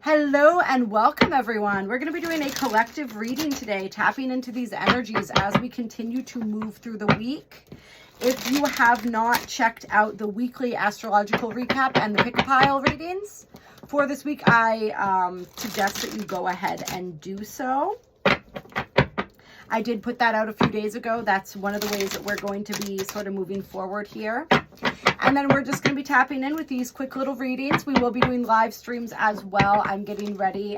Hello and welcome everyone. We're going to be doing a collective reading today, tapping into these energies as we continue to move through the week. If you have not checked out the weekly astrological recap and the pick-a-pile readings for this week, I suggest that you go ahead and do so. I did put that out a few days ago. That's one of the ways that we're going to be sort of moving forward here. And then we're just going to be tapping in with these quick little readings. We will be doing live streams as well. I'm getting ready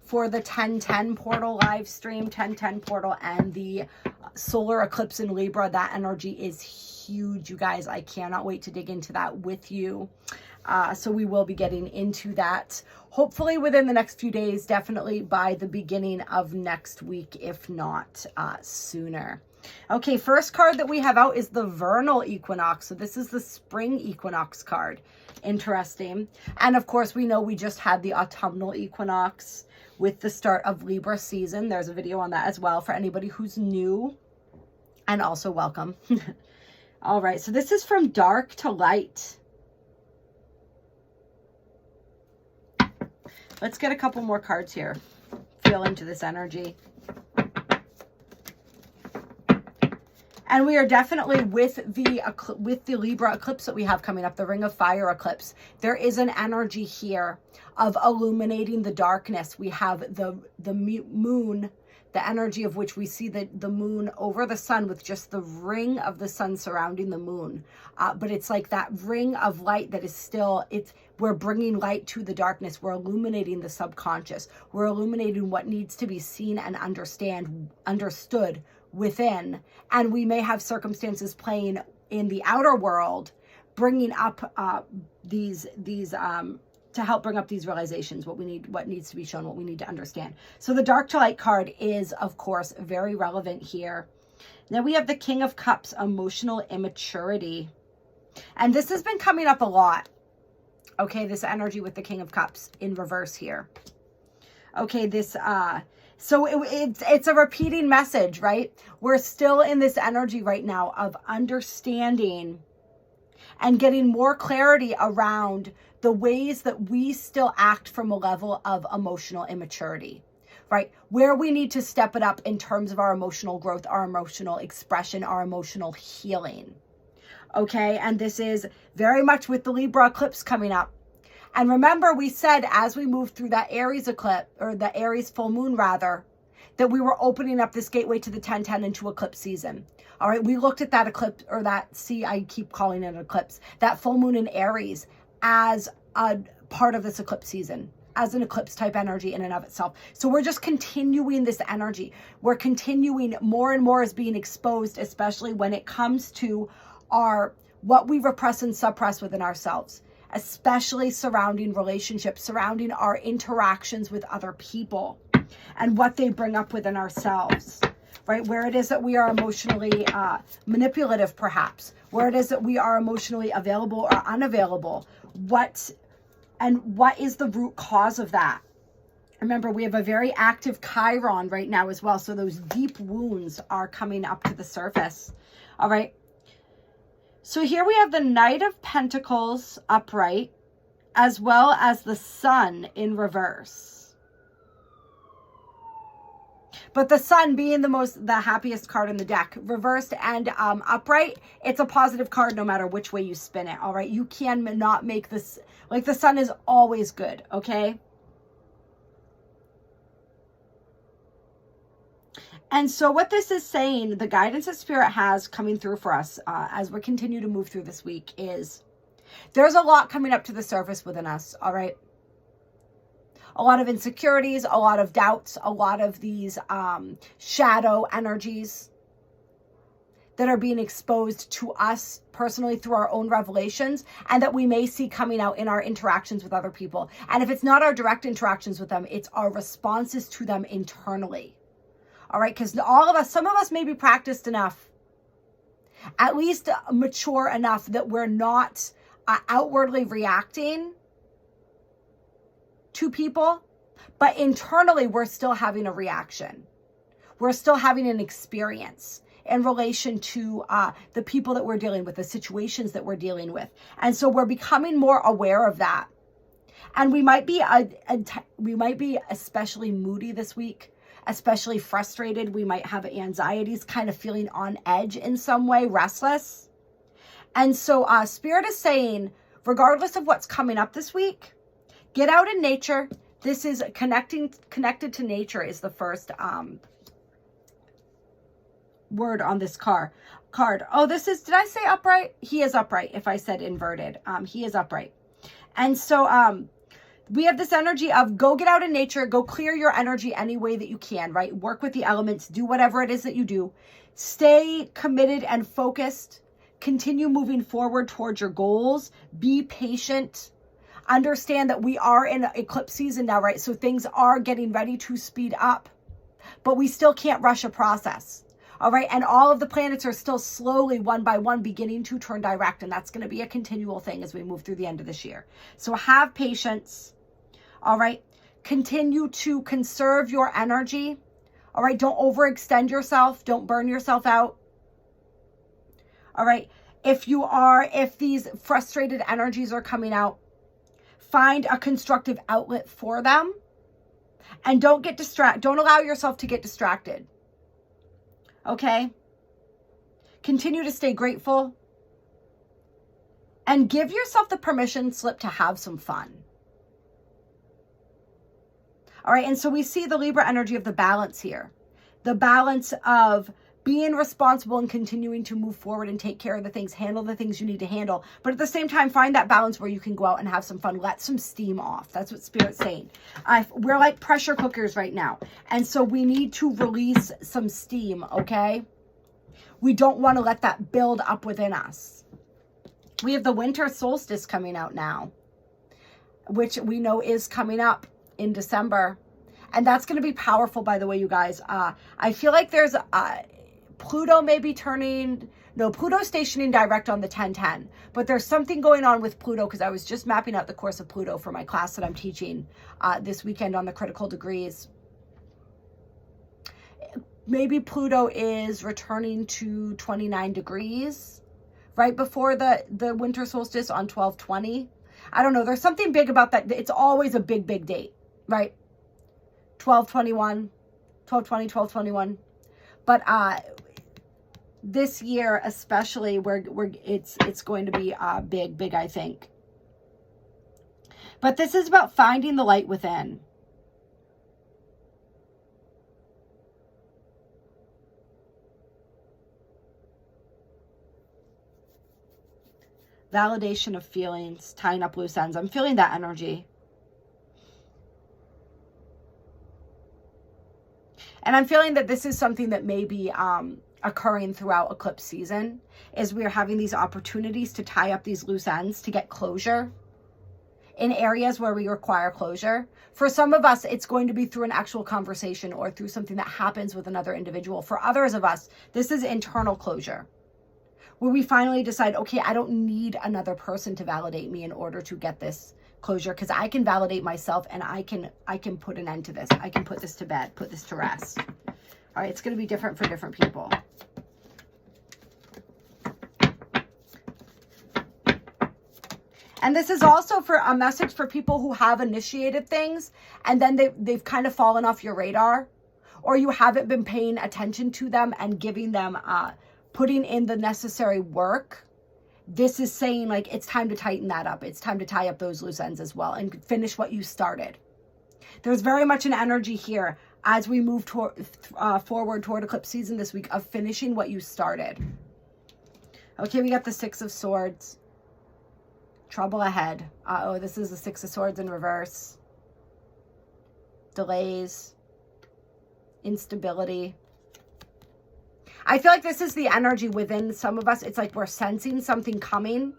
for the 1010 portal live stream, 1010 portal and the solar eclipse in Libra. That energy is huge, you guys. I cannot wait to dig into that with you. So we will be getting into that hopefully within the next few days, definitely by the beginning of next week, if not sooner. Okay, first card that we have out is the vernal equinox. So this is the spring equinox card. Interesting. And of course, we know we just had the autumnal equinox with the start of Libra season. There's a video on that as well for anybody who's new. And also welcome. All right, so this is from dark to light. Let's get a couple more cards here. Feel into this energy. And we are definitely with the Libra eclipse that we have coming up, the Ring of Fire eclipse. There is an energy here of illuminating the darkness. We have the moon, the energy of which we see the moon over the sun with just the ring of the sun surrounding the moon. But it's like that ring of light that is still, we're bringing light to the darkness. We're illuminating the subconscious. We're illuminating what needs to be seen and understood within. And we may have circumstances playing in the outer world, bringing up these to help bring up these realizations, what needs to be shown, what we need to understand. So the dark to light card is, of course, very relevant here. Now we have the King of Cups, emotional immaturity. And this has been coming up a lot. Okay, this energy with the King of Cups in reverse here. Okay, this, so it's a repeating message, right? We're still in this energy right now of understanding and getting more clarity around the ways that we still act from a level of emotional immaturity, right? Where we need to step it up in terms of our emotional growth, our emotional expression, our emotional healing. Okay, and this is very much with the Libra eclipse coming up. And remember, we said as we moved through that Aries eclipse, or the Aries full moon rather, that we were opening up this gateway to the 1010 into eclipse season. All right, we looked at that eclipse, or that, I keep calling it an eclipse, that full moon in Aries as a part of this eclipse season, as an eclipse type energy in and of itself. So we're just continuing this energy. We're continuing more and more as being exposed, especially when it comes to what we repress and suppress within ourselves, especially surrounding relationships, surrounding our interactions with other people and what they bring up within ourselves, right? Where it is that we are emotionally manipulative, perhaps, where it is that we are emotionally available or unavailable, what is the root cause of that? Remember, we have a very active Chiron right now as well. So those deep wounds are coming up to the surface. All right. So here we have the Knight of Pentacles upright, as well as the Sun in reverse. But the Sun being the happiest card in the deck, reversed and upright, it's a positive card no matter which way you spin it, all right? You cannot make this, like the Sun is always good, okay? And so what this is saying, the guidance that Spirit has coming through for us as we continue to move through this week is there's a lot coming up to the surface within us, all right? A lot of insecurities, a lot of doubts, a lot of these shadow energies that are being exposed to us personally through our own revelations and that we may see coming out in our interactions with other people. And if it's not our direct interactions with them, it's our responses to them internally. All right, because some of us may be practiced enough, at least mature enough that we're not outwardly reacting to people, but internally we're still having a reaction. We're still having an experience in relation to the people that we're dealing with, the situations that we're dealing with. And so we're becoming more aware of that. And we might be especially moody this week, especially frustrated. We might have anxieties, kind of feeling on edge in some way, restless. And so Spirit is saying, regardless of what's coming up this week, get out in nature. This is connected to nature is the first word on this card. Oh, this is, did I say upright? He is upright. If I said inverted, he is upright. And so we have this energy of go get out in nature, go clear your energy any way that you can, right? Work with the elements, do whatever it is that you do. Stay committed and focused. Continue moving forward towards your goals. Be patient. Understand that we are in eclipse season now, right? So things are getting ready to speed up, but we still can't rush a process. All right. And all of the planets are still slowly, one by one, beginning to turn direct. And that's going to be a continual thing as we move through the end of this year. So have patience. All right. Continue to conserve your energy. All right. Don't overextend yourself. Don't burn yourself out. All right. If these frustrated energies are coming out, find a constructive outlet for them. And don't allow yourself to get distracted. Okay? Continue to stay grateful. And give yourself the permission slip to have some fun. All right, and so we see the Libra energy of the balance here. The balance of being responsible and continuing to move forward and take care of the things, handle the things you need to handle. But at the same time, find that balance where you can go out and have some fun. Let some steam off. That's what Spirit's saying. We're like pressure cookers right now. And so we need to release some steam, okay? We don't want to let that build up within us. We have the winter solstice coming out now, which we know is coming up in December. And that's going to be powerful, by the way, you guys. I feel like there's... Pluto may be Pluto's stationing direct on the 10-10, but there's something going on with Pluto because I was just mapping out the course of Pluto for my class that I'm teaching this weekend on the critical degrees. Maybe Pluto is returning to 29 degrees right before the winter solstice on 12/20. I don't know. There's something big about that. It's always a big, big date, right? 12/21, 12/20, 12/21. But this year, especially, it's going to be big, I think. But this is about finding the light within. Validation of feelings, tying up loose ends. I'm feeling that energy. And I'm feeling that this is something that may be occurring throughout eclipse season, is we're having these opportunities to tie up these loose ends, to get closure in areas where we require closure. For some of us, it's going to be through an actual conversation or through something that happens with another individual. For others of us, this is internal closure, where we finally decide, okay, I don't need another person to validate me in order to get this closure, because I can validate myself and I can put an end to this. I can put this to bed, put this to rest. All right, it's going to be different for different people. And this is also for a message for people who have initiated things and then they've kind of fallen off your radar, or you haven't been paying attention to them and giving them, putting in the necessary work. This is saying, like, it's time to tighten that up. It's time to tie up those loose ends as well and finish what you started. There's very much an energy here as we move forward toward eclipse season this week of finishing what you started. Okay, we got the Six of Swords. Trouble ahead. Uh-oh, this is the Six of Swords in reverse. Delays. Instability. I feel like this is the energy within some of us. It's like we're sensing something coming.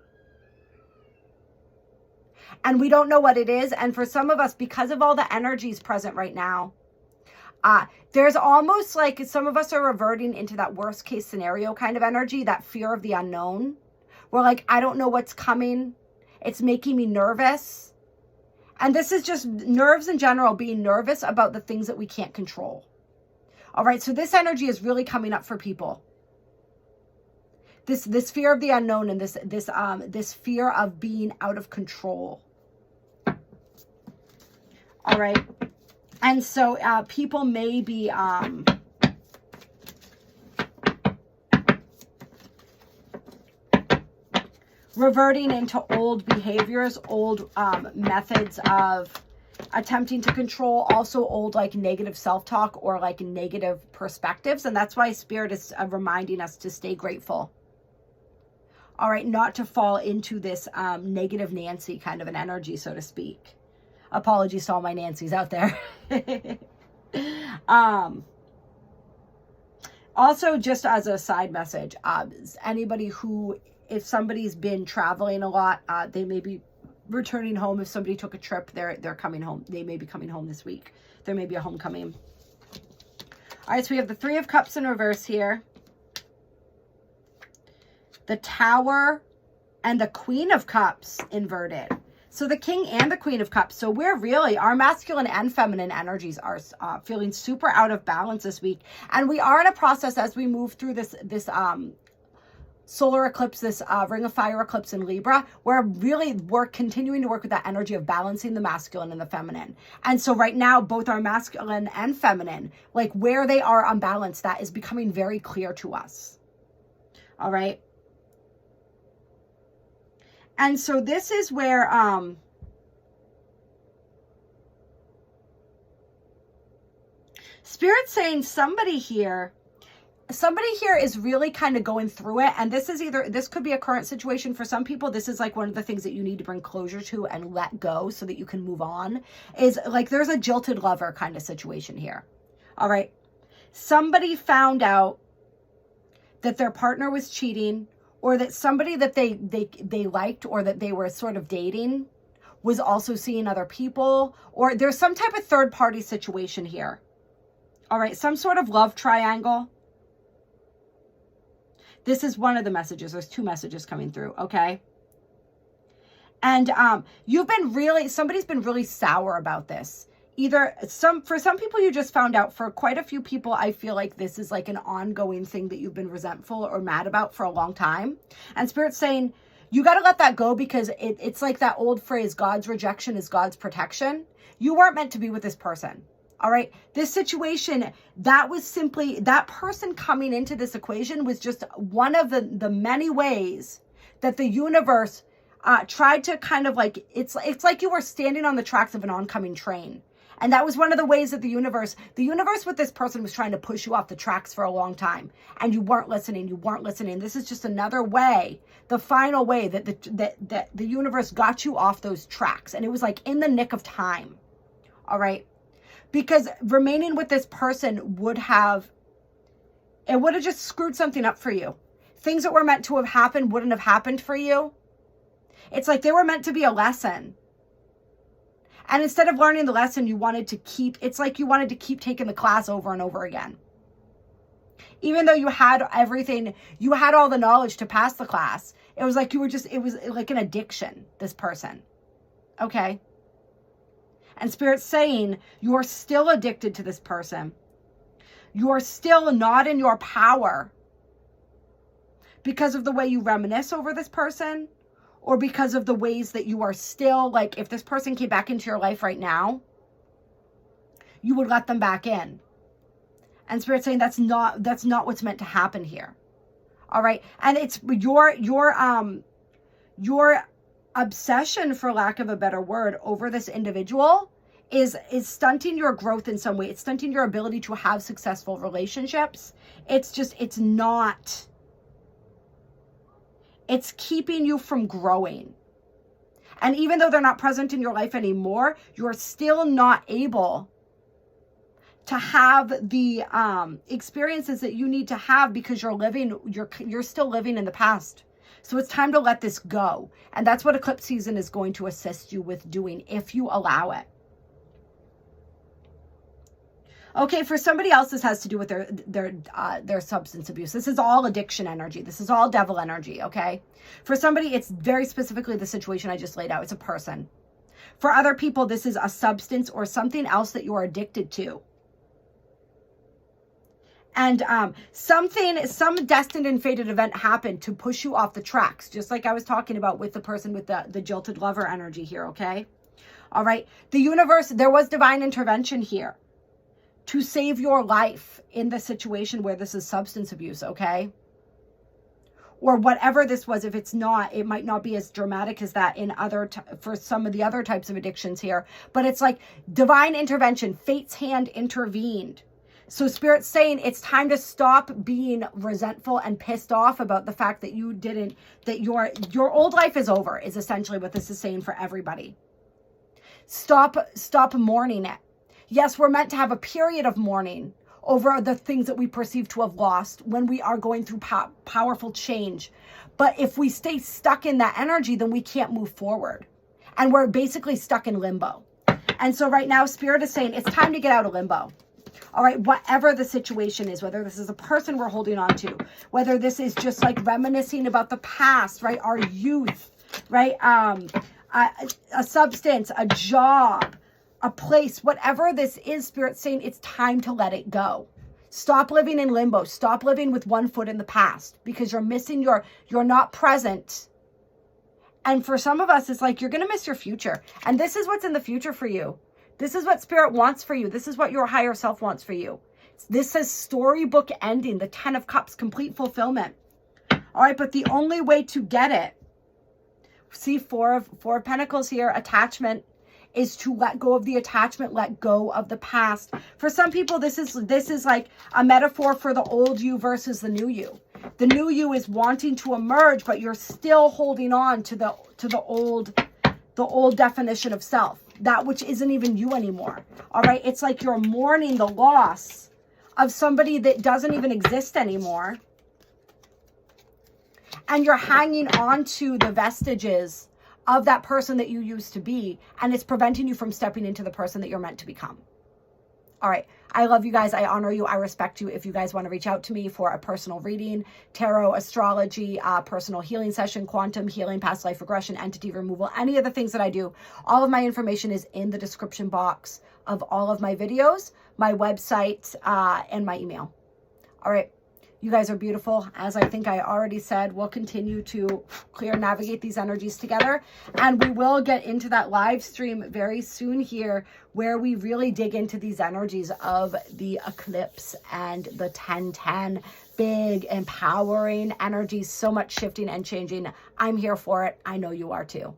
And we don't know what it is. And for some of us, because of all the energies present right now, there's almost like some of us are reverting into that worst case scenario kind of energy, that fear of the unknown. We're like, I don't know what's coming. It's making me nervous. And this is just nerves in general, being nervous about the things that we can't control. All right, so this energy is really coming up for people. This fear of the unknown and this fear of being out of control. All right. And so people may be reverting into old behaviors, old methods of attempting to control, also old like negative self-talk or like negative perspectives. And that's why Spirit is reminding us to stay grateful. All right, not to fall into this negative Nancy kind of an energy, so to speak. Apologies to all my Nancys out there. Also, just as a side message, anybody who, if somebody's been traveling a lot, they may be returning home. If somebody took a trip, they're coming home. They may be coming home this week. There may be a homecoming. All right, so we have the Three of Cups in reverse here, the Tower, and the Queen of Cups inverted. So the King and the Queen of Cups. So we're really, our masculine and feminine energies are feeling super out of balance this week. And we are in a process as we move through this solar eclipse, this Ring of Fire eclipse in Libra, where we're continuing to work with that energy of balancing the masculine and the feminine. And so right now, both our masculine and feminine, like where they are unbalanced, that is becoming very clear to us. All right. And so this is where Spirit's saying somebody here is really kind of going through it. And this is this could be a current situation for some people. This is like one of the things that you need to bring closure to and let go so that you can move on, is like there's a jilted lover kind of situation here. All right. Somebody found out that their partner was cheating, or that somebody that they liked or that they were sort of dating was also seeing other people, or there's some type of third party situation here. All right, some sort of love triangle. This is one of the messages. There's two messages coming through, okay? And somebody's been really sour about this. For some people, you just found out. For quite a few people, I feel like this is like an ongoing thing that you've been resentful or mad about for a long time. And Spirit's saying, you got to let that go, because it's like that old phrase, God's rejection is God's protection. You weren't meant to be with this person. All right. This situation, that was simply, that person coming into this equation was just one of the many ways that the universe tried to kind of like, it's like you were standing on the tracks of an oncoming train. And that was one of the ways that the universe with this person was trying to push you off the tracks for a long time. And you weren't listening. This is just another way, the final way that the universe got you off those tracks. And it was like in the nick of time. All right. Because remaining with this person would have just screwed something up for you. Things that were meant to have happened wouldn't have happened for you. It's like they were meant to be a lesson. And instead of learning the lesson, you wanted to keep taking the class over and over again. Even though you had everything, you had all the knowledge to pass the class. It was like it was like an addiction, this person. Okay? And Spirit's saying you're still addicted to this person. You're still not in your power because of the way you reminisce over this person, or because of the ways that you are still, like, if this person came back into your life right now, you would let them back in. And Spirit's saying that's not what's meant to happen here. All right. And it's your obsession, for lack of a better word, over this individual is stunting your growth in some way. It's stunting your ability to have successful relationships. It's keeping you from growing. And even though they're not present in your life anymore, you're still not able to have the experiences that you need to have, because you're still living in the past. So it's time to let this go. And that's what eclipse season is going to assist you with doing, if you allow it. Okay, for somebody else, this has to do with their substance abuse. This is all addiction energy. This is all devil energy, okay? For somebody, it's very specifically the situation I just laid out. It's a person. For other people, this is a substance or something else that you're addicted to. And some destined and fated event happened to push you off the tracks, just like I was talking about with the person with the jilted lover energy here, okay? All right. The universe, there was divine intervention here to save your life in the situation where this is substance abuse, okay? Or whatever this was. If it's not, it might not be as dramatic as that in for some of the other types of addictions here. But it's like divine intervention, fate's hand intervened. So Spirit's saying it's time to stop being resentful and pissed off about the fact that you didn't, that your old life is over, is essentially what this is saying for everybody. Stop mourning it. Yes, we're meant to have a period of mourning over the things that we perceive to have lost when we are going through powerful change. But if we stay stuck in that energy, then we can't move forward. And we're basically stuck in limbo. And so right now, Spirit is saying it's time to get out of limbo. All right, whatever the situation is, whether this is a person we're holding on to, whether this is just like reminiscing about the past, right? Our youth, right? A substance, a job, a place, whatever this is, Spirit's saying it's time to let it go. Stop living in limbo. Stop living with one foot in the past, because you're missing you're not present. And for some of us, it's like you're going to miss your future. And this is what's in the future for you. This is what Spirit wants for you. This is what your higher self wants for you. This says storybook ending, the 10 of Cups, complete fulfillment. All right, but the only way to get it, see Four of Pentacles here, attachment, is to let go of the attachment, let go of the past. For some people, this is like a metaphor for the old you versus the new you. The new you is wanting to emerge, but you're still holding on to the old definition of self, that which isn't even you anymore. All right, it's like you're mourning the loss of somebody that doesn't even exist anymore, and you're hanging on to the vestiges of that person that you used to be, and it's preventing you from stepping into the person that you're meant to become. All right. I love you guys. I honor you. I respect you. If you guys want to reach out to me for a personal reading, tarot, astrology, personal healing session, quantum healing, past life regression, entity removal, any of the things that I do, all of my information is in the description box of all of my videos, my website, and my email. All right. You guys are beautiful. As I think I already said, we'll continue to navigate these energies together. And we will get into that live stream very soon here, where we really dig into these energies of the eclipse and the 10-10. Big, empowering energies, so much shifting and changing. I'm here for it. I know you are too.